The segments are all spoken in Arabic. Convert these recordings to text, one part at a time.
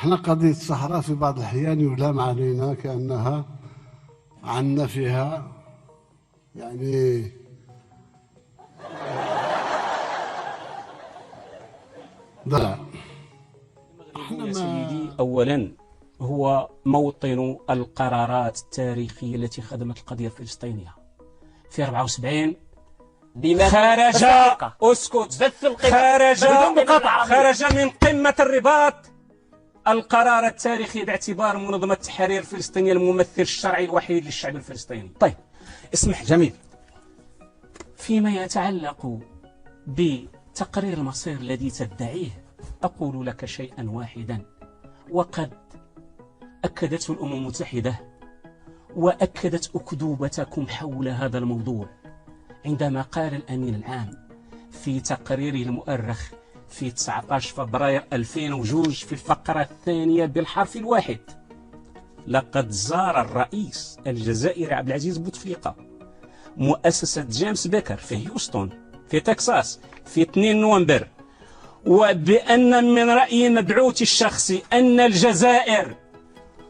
احنا قضية الصحراء في بعض الأحيان يلام علينا كأنها عنا فيها يعني ضلع. يا سيدي أولا هو موطن القرارات التاريخية التي خدمت القضية الفلسطينية. في 74 خرج اسكت خرج من قمة الرباط القرار التاريخي باعتبار منظمة التحرير الفلسطينية الممثل الشرعي الوحيد للشعب الفلسطيني. طيب اسمح جميل، فيما يتعلق بتقرير المصير الذي تدعيه أقول لك شيئا واحدا، وقد أكدته الأمم المتحدة وأكدت أكذوبتكم حول هذا الموضوع عندما قال الأمين العام في تقريره المؤرخ في 19 فبراير 2002 في الفقرة الثانية بالحرف الواحد: لقد زار الرئيس الجزائري عبد العزيز بوتفليقة مؤسسة جيمس بيكر في هيوستن في تكساس في 2 نوفمبر، وبأن من رأي مبعوث الشخصي أن الجزائر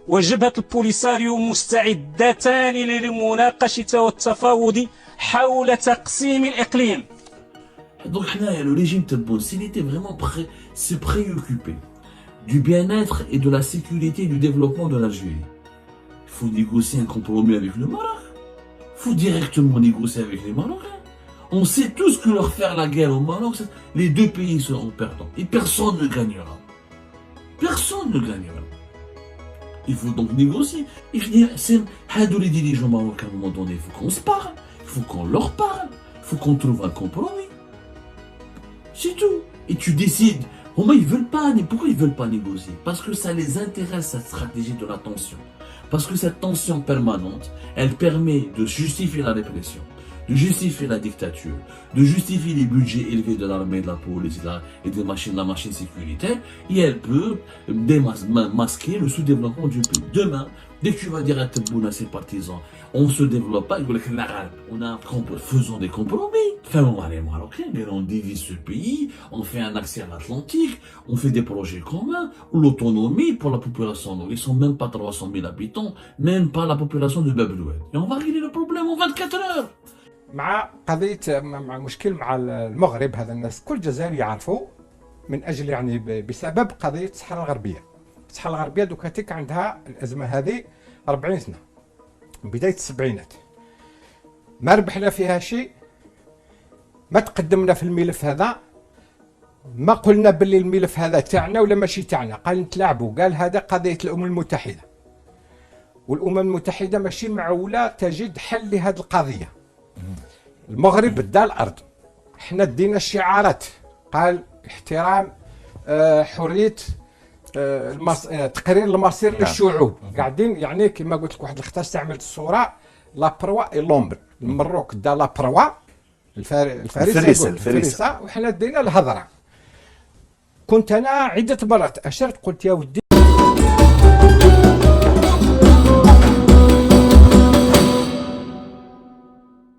وجبهة البوليساريو مستعدتان للمناقشة والتفاوض حول تقسيم الإقليم. Donc le régime Tebboune, s'il était vraiment se préoccuper du bien-être et de la sécurité et du développement de l'Algérie, il faut négocier un compromis avec le Maroc. Il faut directement négocier avec les Marocains. On sait tous que leur faire la guerre au Maroc, les deux pays seront perdants. Et personne ne gagnera. Personne ne gagnera. Il faut donc négocier. C'est les dirigeants marocains, à un moment donné, il faut qu'on se parle. Il faut qu'on leur parle. Il faut qu'on trouve un compromis. C'est tout. Et tu décides. Pourquoi ils veulent pas négocier? Parce que ça les intéresse, cette stratégie de la tension. Parce que cette tension permanente, elle permet de justifier la répression, de justifier la dictature, de justifier les budgets élevés de l'armée, de la police et de la machine sécuritaire, et elle peut masquer le sous-développement du pays. Demain, dès que tu vas dire à Tebboune, à ses partisans, on ne se développe pas, faisons des compromis. Faisons les Marocains, on divise ce pays, on fait un accès à l'Atlantique, on fait des projets communs, l'autonomie pour la population. Ils sont même pas 300 000 habitants, même pas la population de Bab el-Oued. Et on va régler le problème en 24 heures. مع قضية مع مشكل مع المغرب، هذا الناس كل جزائري يعرفوا من أجل يعني بسبب قضية الصحراء الغربية. الصحراء الغربية دوكاتيك عندها الأزمة هذه 40 سنة من بداية السبعينات، ما ربحنا فيها شيء، ما تقدمنا في الملف هذا، ما قلنا باللي الملف هذا تاعنا ولا ماشي تاعنا، قال نتلاعبوا، قال هذا قضية الأمم المتحدة، والأمم المتحدة ماشي معولة تجد حل لهذه القضية. المغرب ادى الارض، احنا ادينا الشعارات، قال احترام حريه تقرير المصير للشعوب. قاعدين يعني كما قلت لك واحد الخطا، استعملت الصوره لا بروا اي لومبر، المروك دا لا بروا الفريسه وحنا ادينا الهضره. كنت انا عده مرات اشرت قلت يا ودي